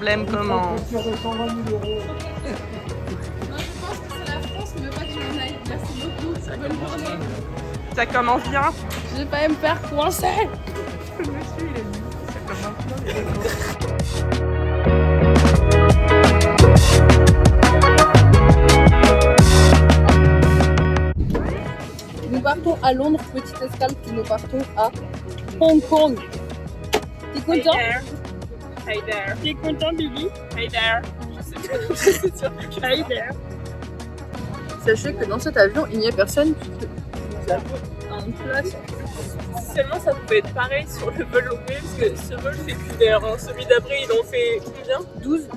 problème commence. Facture de 120 000 €. Non, je pense que c'est la France, mais pas que je m'en aille. Merci beaucoup. Bonne journée. Ça commence bien. Je vais pas me faire coincer. Le monsieur, il est dit, ça commence bien. les vacances. Nous partons à Londres, petite escale, puis nous partons à Hong Kong. T'es content? Hey there. T'es content, Billy? Hey there. Je sais pas. Hey there. Sachez que dans cet avion, il n'y a personne qui peut en place. Seulement ça pouvait être pareil sur le vol loupé parce que ce vol fait plus d'air. Hein. Celui d'après il en fait combien? 12.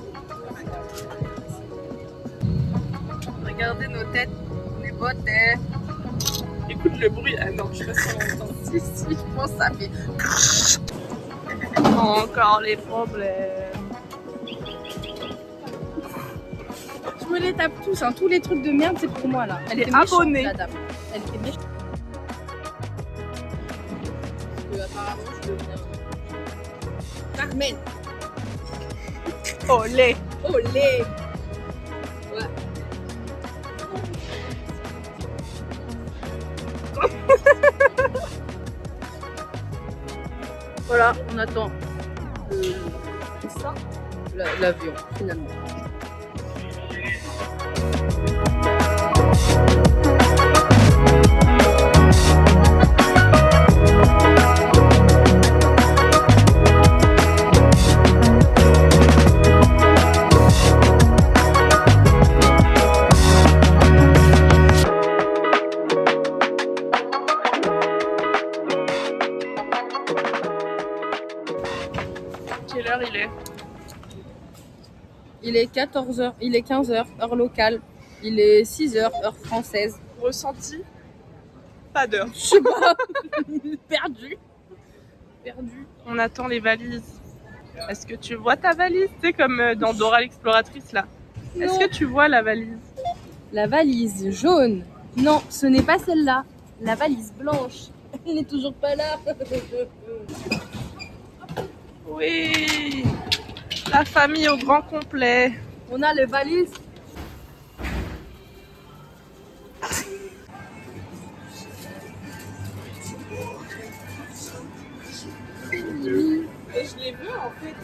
Regardez nos têtes, les bottes. Écoute le bruit. Ah non, je sais pas si on entend. Si, je pense que ça fait. Encore les problèmes. Je me les tape tous, hein. Tous les trucs de merde, c'est pour moi là. Elle est était méchante, abonnée. la dame. Elle était méchante. Apparemment, je deviens Carmen. Olé. Olé. Ouais. Voilà, on attend l'avion finalement. Quelle heure il est? Il est 14h, il est 15h, heure locale. Il est 6h, heure française. Ressenti? Pas d'heure. Je sais pas. Perdu. On attend les valises. Est-ce que tu vois ta valise? Tu sais comme dans Dora l'exploratrice là. Est-ce que tu vois la valise? La valise jaune. Non, ce n'est pas celle-là. La valise blanche. Elle n'est toujours pas là. Oui. La famille au grand complet. On a les valises. Et je les veux en fait.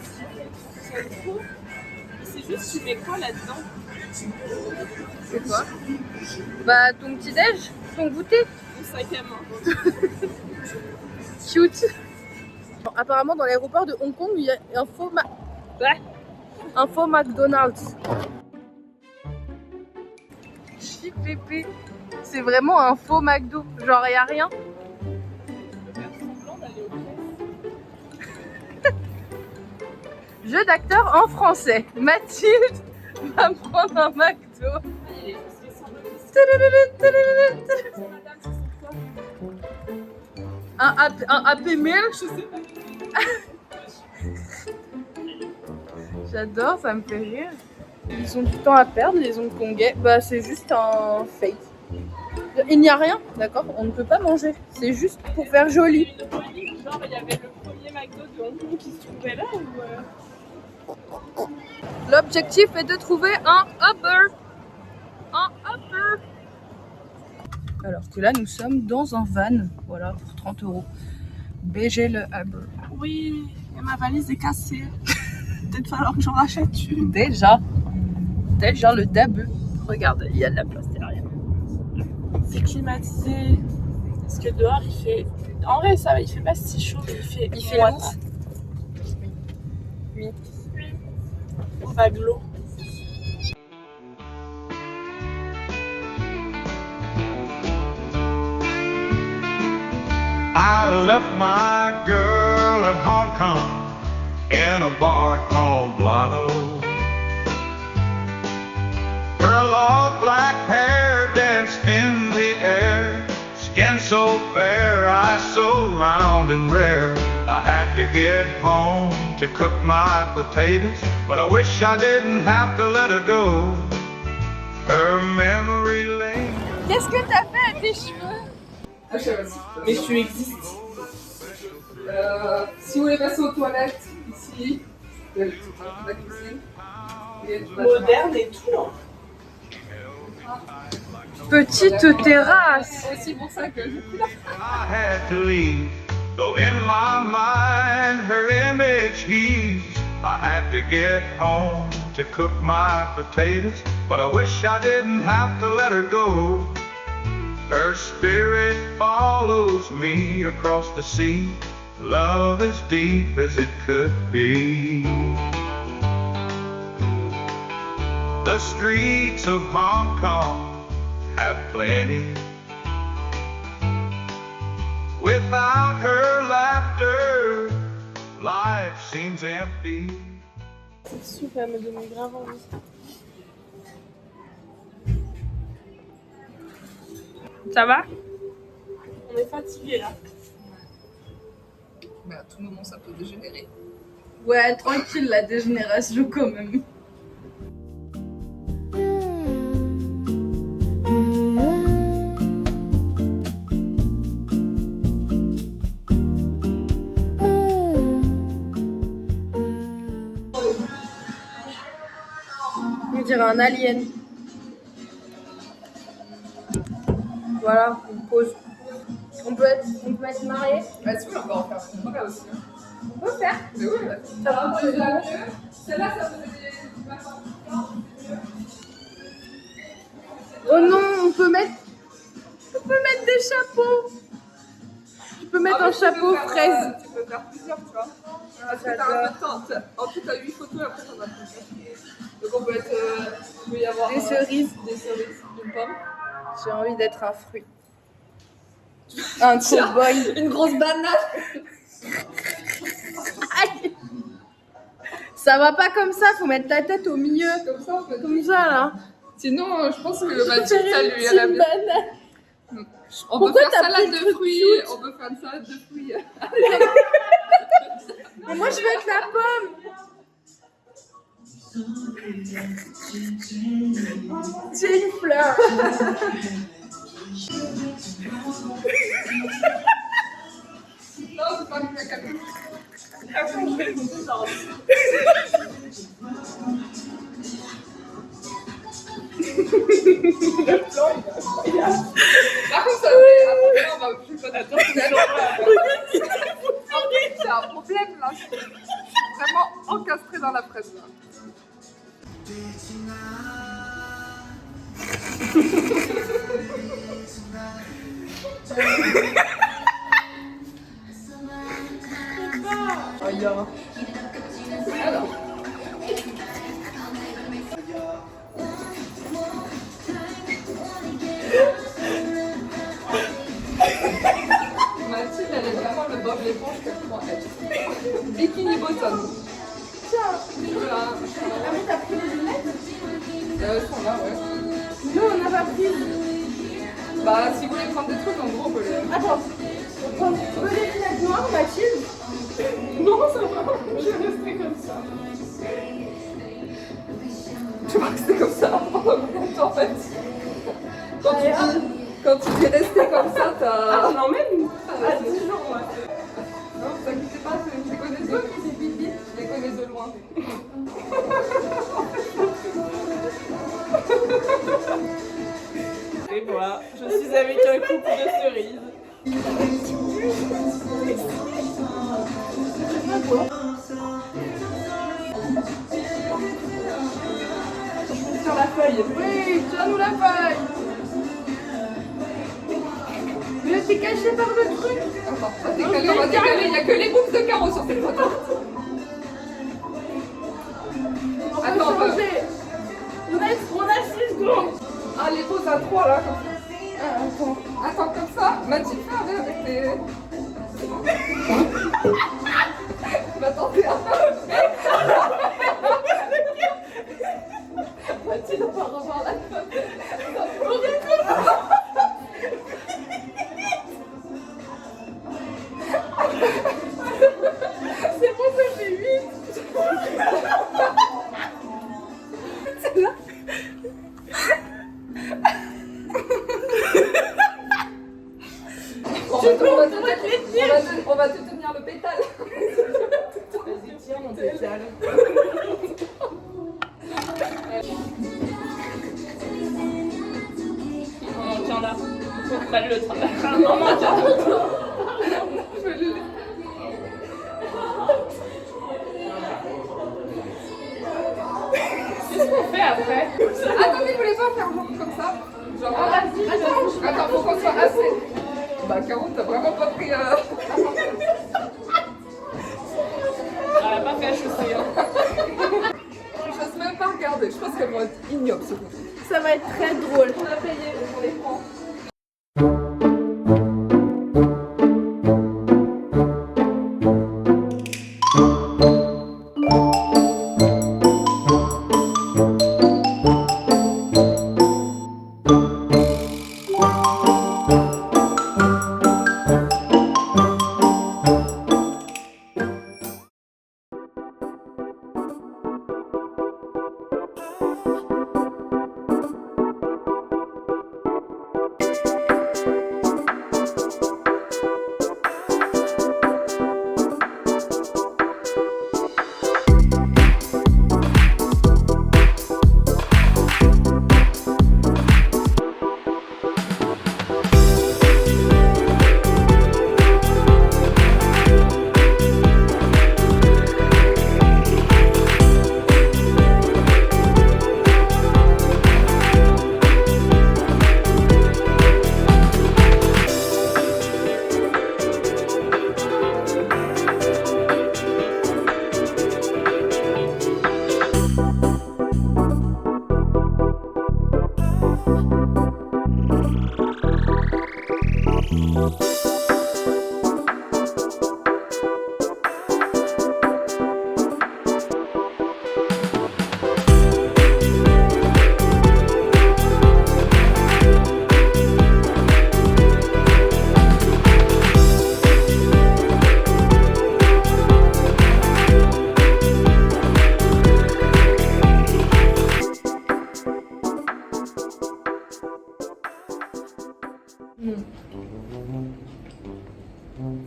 Ça me faut. C'est juste tu mets quoi là-dedans? C'est quoi? Bah ton petit déj, ton goûter. Mon sac à main. Cute. Bon, apparemment dans l'aéroport de Hong Kong il y a un faux McDonald's. Chic pépé. C'est vraiment un faux McDo. Genre y a rien. Jeu d'acteur en français. Mathilde va prendre un McDo. Un Happy Meal. J'adore, ça me fait rire. Ils ont du temps à perdre, les Hongkongais. Bah, c'est juste un fake. Il n'y a rien, d'accord? On ne peut pas manger. C'est juste pour faire joli. Genre, il y avait le premier McDo de Hong Kong qui se trouvait là ou L'objectif est de trouver un Uber. Alors que là, nous sommes dans un van. Voilà, pour 30 €. BG le Uber. Oui, et ma valise est cassée. Peut-être falloir que j'en rachète une. Déjà le DAB. Regarde, il y a de la place derrière. C'est climatisé. Parce que dehors, il fait... En vrai, ça va, il fait pas si chaud, mais il fait lourd. moite. Oui. On va de l'eau. I left my girl in Hong Kong in a bar called Blotto. Her long black hair danced in the air, skin so fair, eyes so round and rare. I had to get home to cook my potatoes, but I wish I didn't have to let her go. Her memory lane. Qu'est-ce que t'as fait à tes cheveux? Mais tu existes. Si vous voulez passer aux toilettes, ici. La cuisine. Moderne et tout. Petite terrasse. C'est aussi pour ça que I had to leave, though in my mind her image heaves. I had to get home to cook my potatoes, but I wish I didn't have to let her go. Her spirit follows me across the sea. Love as deep as it could be. The streets of Hong Kong have plenty. Without her laughter, life seems empty. C'est super, me donne grave envie. Ça va? On est fatigué là. Mais à tout moment, ça peut dégénérer. Ouais, tranquille, la dégénération quand même. On dirait un alien. Voilà, on pose. On peut être mariés. Bah, si, on va en faire. On va aussi. On peut faire. Mais oui, là. Ça va pour les deux. Celle-là, ça faisait des. Oh non, on peut mettre des chapeaux. Je peux mettre un chapeau fraise. Tu peux faire plusieurs, tu vois. Parce que t'as j'adore. un peu de temps. En tout, t'as 8 photos et après t'en as plusieurs. Donc on peut être. Il peut y avoir. Des cerises. Des cerises, une pomme. J'ai envie d'être un fruit. Un cow-boy. Une grosse banane. Aïe. Ça va pas comme ça, faut mettre ta tête au milieu. Comme ça, on peut. Comme ça là. Sinon, je pense que Mathilde, ça lui Petite irait bien. banane. On Pourquoi peut faire t'as salade pris le de truc fruits. cute? On peut faire une salade de fruits. Mais moi je veux être la pomme. J'ai une fleur. Non, c'est pas une cacahuète. Par contre, ça fait après, on va plus pas d'attendre. C'est un problème là. Je suis vraiment encastrée dans la presse là. Aïe. Alors. Mathilde, elle est vraiment le Bob l'éponge qu'elle croit être. Bikini bottom. Tiens. Voilà. Ah mais t'as pris les lunettes? Elles sont là, ouais. Non, on n'a pas pris. Bah, si vous voulez prendre des trucs, en gros, on peut les. Attends. On peut les lunettes noires, Mathilde? Non, ça va. Je vais rester comme ça. Tu vas rester comme ça pendant combien de temps, en fait? Quand tu es resté comme ça, t'as. Ah non, même à 10 jours, moi. Non, vous inquiétez pas, je les connais de je les connais de loin. Et voilà, je suis avec un couple de cerises. Sur la feuille. Oui, tiens-nous la feuille. Mais t'es caché par le truc. Attends, on va décaler, il n'y a que les boucles de carreaux sur cette photo. On Attends, peut on peut. changer. On a 6 secondes. Ah, les poses à 3 là, comme ça. Ah, attends. Attends, comme ça. Mathilde, fais un verre avec tes. Va tenter un Mathilde, on va revoir la photo. C'est bon, ça fait 8. C'est là. On va te tenir le pétale. mon spécial. On tient là. Faut mal le travail. Non, non, tiens. Qu'est-ce qu'on fait après? Attendez, vous voulez pas faire genre comme ça? Genre, attends, faut qu'on soit assez. Bah, Caro, t'as vraiment pas pris. Elle a pas fait HEC. Hein. J'ose même pas regarder, je pense qu'elles vont être ignobles ce coup. Ça va être très drôle. On a payé, donc on les prend.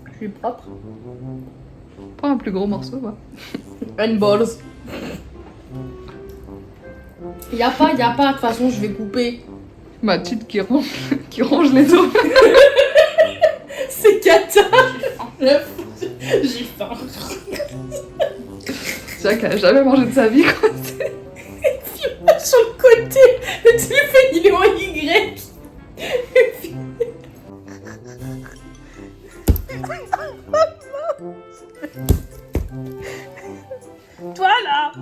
Je suis propre. Prends un plus gros morceau, va. And balls. Y'a pas, de toute façon, je vais couper. Mathilde qui range les os. C'est cata. J'ai faim. C'est vrai qu'elle a jamais mangé de sa vie, quoi. Sur le côté, le téléphone il est en Y. Toi là.